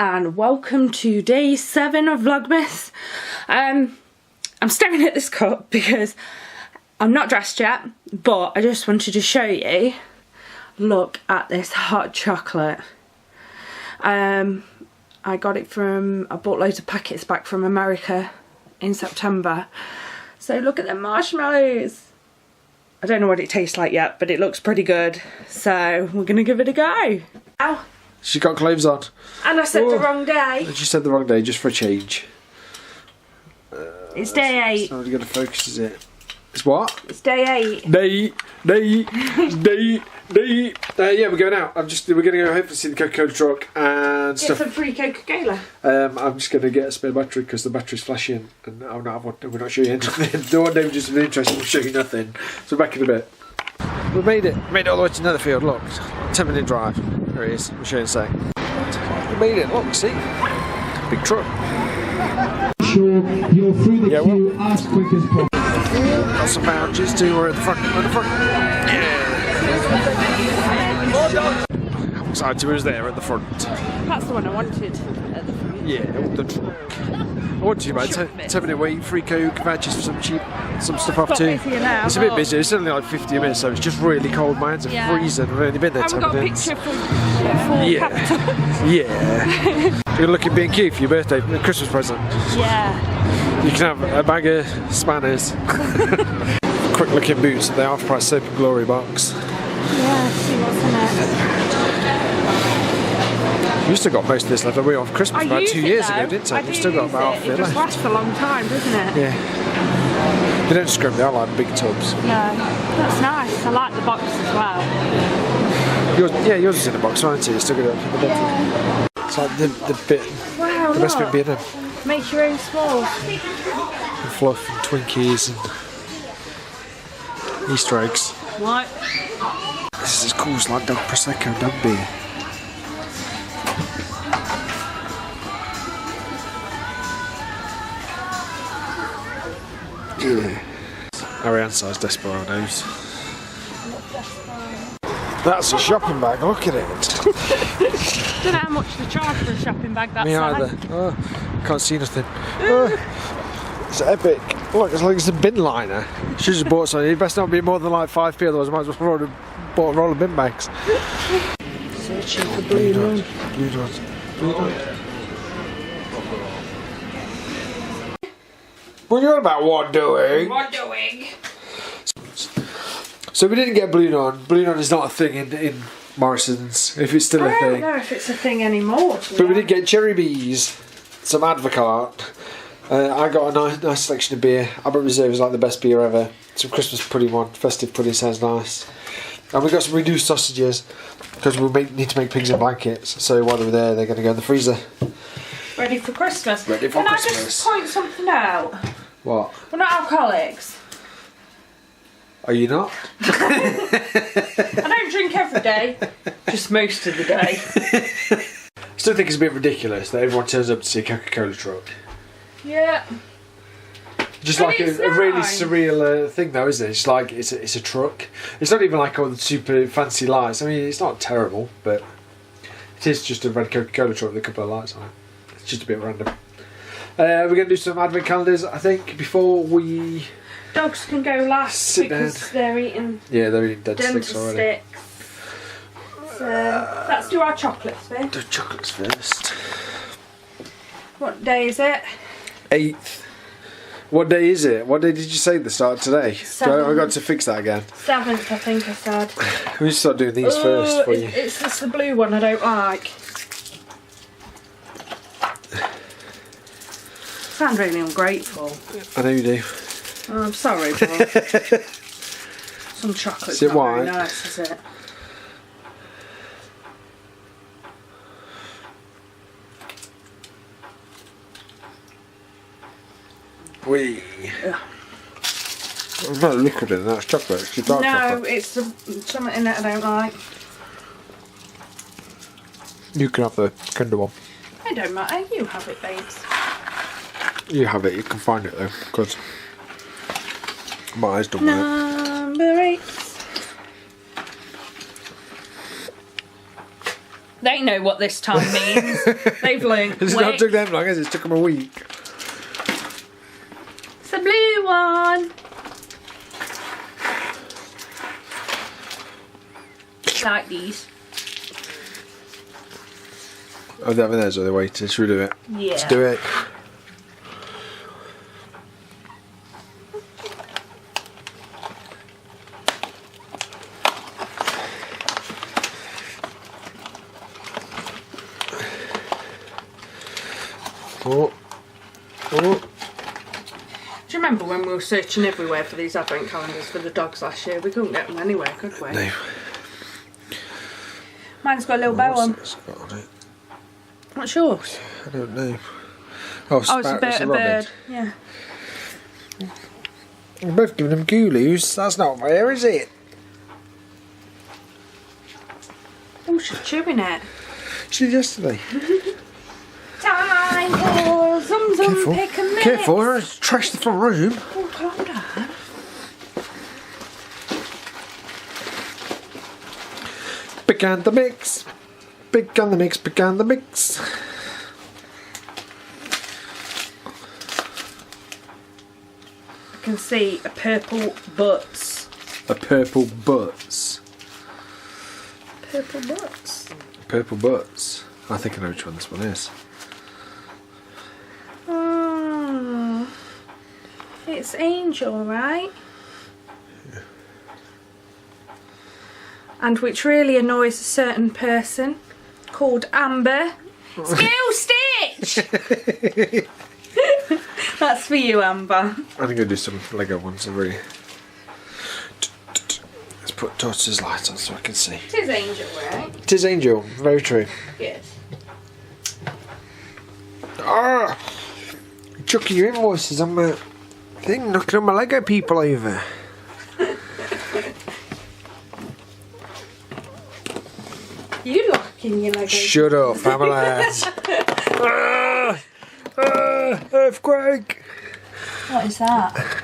and welcome to day 7 of Vlogmas. I'm staring at this cup because I'm not dressed yet, but I just wanted to show you. Look at this hot chocolate. I got it from, I bought loads of packets back from America in September. So look at the marshmallows. I don't know what it tastes like yet, but it looks pretty good. So we're gonna give it a go. Ow. She got clothes on. And I said the wrong day. She said the wrong day, just for a change. It's day 8. It's not really going to focus, is it? It's what? It's day 8. Day. Yeah, we're going out. We're going to go hopefully see the Coca Cola Truck and Get stuff. some free Coca Cola. I'm just going to get a spare battery because the battery's flashing and we're not showing you anything. The one day we're just interested in showing you nothing. So back in a bit. We made it. Made it all the way to Netherfield. Look, 10-minute drive. There it is. I'll show you in a sec. We made it. Look, see? Big truck. Sure, you're through the queue as quick as possible. Got some vouchers too. We're at the front. Yeah. How excited was there at the front? That's the one I wanted at the front. Yeah, the truck. I want to, about 10-minute wait, free Coke, vouchers for some stuff off too. Now, it's a bit busy. It's only like 50 minutes, so it's just really cold. My hands are freezing. I've only been there 10 minutes. I've got a picture from Yeah. You're looking B&Q for your birthday, Christmas present. Yeah. You can have a bag of spanners. Quick looking boots at the half price Soap and Glory box. Yeah, see what's in it. You still got most of this left. We were off Christmas about 2 years ago, didn't I? You've still got about half of it left. It just lasts for a long time, doesn't it? Yeah. They don't scrim, they are like big tubs. No, that's nice. I like the box as well. Yours is in the box, aren't you? You still got it up in the bottom. It's like the bit, wow, the best bit being them. Make your own s'mores. And fluff and Twinkies and Easter eggs. What? This is as cool as like dog Prosecco, dog beer. Yeah. Ariane-sized Desperados. That's a shopping bag, look at it. Don't know how much they charge for a shopping bag that Me size. either. Oh, can't see nothing. It's epic. Look, it's like it's a bin liner. Should have bought something. It best not be more than like 5p, otherwise I might as well bought a roll of bin bags. Searching for blue dot. Blue dot. Blue dot. What are you on about? What doing? What doing? So we didn't get Blue Dawn. Blue Dawn is not a thing in Morrison's, if it's still a thing. I don't know if it's a thing anymore. But we did get Cherry Bees, some Advocate. I got a nice selection of beer. Abbott Reserve is like the best beer ever. Some Christmas pudding one. Festive pudding sounds nice. And we got some reduced sausages because we need to make pigs in blankets. So while they were there, they're going to go in the freezer. Ready for Christmas. Ready for Christmas. Can I just point something out? What? We're not alcoholics. Are you not? I don't drink every day, just most of the day. Still think it's a bit ridiculous that everyone turns up to see a Coca Cola Truck. Yeah. Just And like a really surreal thing though, isn't it? It's like it's a truck. It's not even like all the super fancy lights. I mean, it's not terrible, but it is just a red Coca Cola truck with a couple of lights on it. It's just a bit random. We're going to do some advent calendars, I think, before we... Dogs can go last because they're eating. Yeah, they're eating dead dental sticks already. So let's do our chocolates first. Do chocolates first. What day is it? 8th. What day is it? What day did you say the start today? I got to fix that again. 7th, I think I said. We should start doing these first for you. It's just the blue one I don't like. Sound really ungrateful. I know you do. Oh, I'm sorry, but some chocolate's not very nice, is it? There's no liquid in that, it's chocolate. It's dark chocolate. No, it's something in it I don't like. You can have the Kinder one. It don't matter, you have it, babes. You have it, you can find it though, because my eyes don't work. Number 8. They know what this time means. They've learned It's quick. not took them long, has it? It took them a week. It's a blue one. Like these. Oh, they're having theirs, or they're waiting. Should we do it? Yeah. Let's do it. Oh. Oh. Do you remember when we were searching everywhere for these advent calendars for the dogs last year? We couldn't get them anywhere, could we? No. Mine's got a little bow on. What's it got on it? What's yours? I don't know. Oh, Oh, it's a bird. Yeah. We're both giving them gooloos. That's not fair, is it? Oh, she's chewing it. She did yesterday. Time for some Careful. pick and mix. Careful, or it's trash the front room. Oh, calm down. Began the mix. Began the mix. Began the mix. I can see a purple butts. A purple butts. Purple butts. Purple butts. I think I know which one this one is. Oh, it's Angel, right? Yeah. And which really annoys a certain person called Amber. Skill Stitch! That's for you, Amber. I'm going to do some Lego ones. Really. Let's put daughter's light on so I can see. It is Angel, right? It is Angel. Very true. Good. Ah! Chucking your invoices on my thing, knocking on my Lego people over. You locking your Lego. Shut up, family. Earthquake! What is that?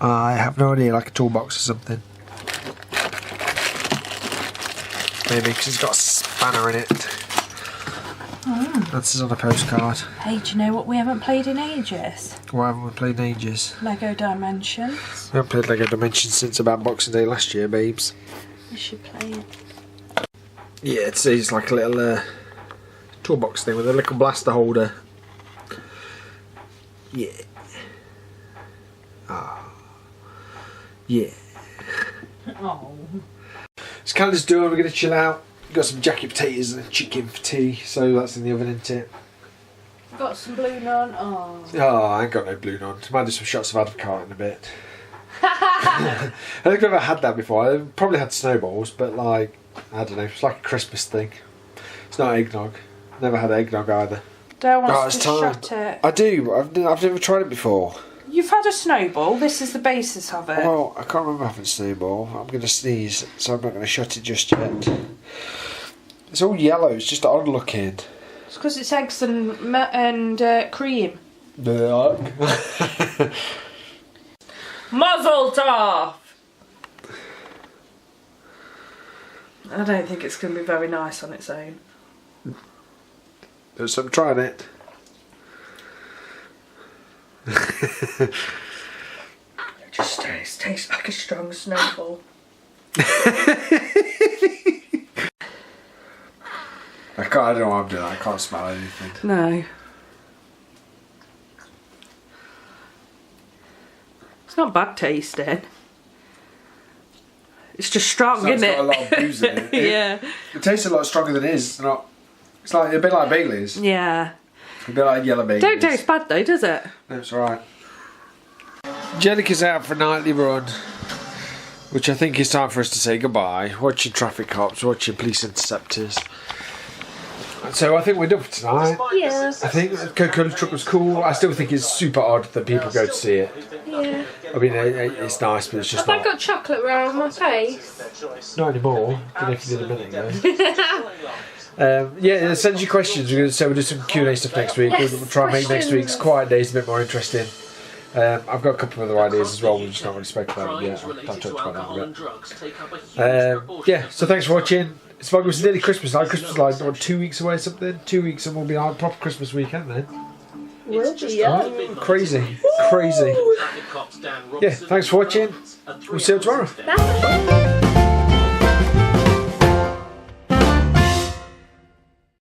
I have no idea, like a toolbox or something. Maybe because it's got a spanner in it. That's on a postcard. Hey, do you know what we haven't played in ages? Why haven't we played in ages? Lego Dimensions. We haven't played Lego Dimensions since about Boxing Day last year, babes. We should play it. Yeah, it's like a little toolbox thing with a little blaster holder. Yeah. Ah. Yeah. Oh. It's Canada's doing, we're going to chill out. We've got some jacket potatoes and chicken for tea, so that's in the oven, isn't it? Got some blue naan. Oh. Oh, I ain't got no blue naan. Might do some shots of Advocate in a bit. I think I've never had that before. I've probably had snowballs, but like, I don't know, it's like a Christmas thing. It's not eggnog. Never had eggnog either. Dale wants Oh, it's to time. shut it. I do. I've never tried it before. You've had a snowball. This is the basis of it. Well, I can't remember having snowball. I'm going to sneeze, so I'm not going to shut it just yet. It's all yellow. It's just odd looking. It's because it's eggs and cream. Muzzle tov! I don't think it's going to be very nice on its own. So I'm trying it. It just tastes like a strong snowball. I don't know what I'm doing. I can't smell anything. No. It's not bad tasting. It's just strong, So it's isn't got it? a lot of booze in it. Yeah. It tastes a lot stronger than it is. It's not. It's like a bit like Bailey's. Yeah. A bit like yellow Bailey's. Don't taste bad though, does it? No, it's alright. Jenica's out for a nightly run, which I think is time for us to say goodbye. Watching traffic cops, watching police interceptors. So I think we're done for tonight. Yeah. I think the Coca Cola Truck was cool. I still think it's super odd that people go to see it. Yeah. I mean, it's nice, but it's just Have I not. got chocolate around my face? Not anymore. I don't know if you did a minute ago. Yeah, send your questions. We're going to say we'll do some Q&A stuff next week. Yes, we'll try and make next week's quiet days a bit more interesting. I've got a couple of other ideas as well. We've just not really spoken about them yet. I'll talk about that in a bit. Yeah, so thanks for watching. It's Vlogmas nearly Christmas now. Christmas is like, what, 2 weeks away or something? 2 weeks and we'll be on a proper Christmas weekend then. Will be, yeah. Crazy. Crazy. Yeah, thanks for watching. We'll see you tomorrow. Bye.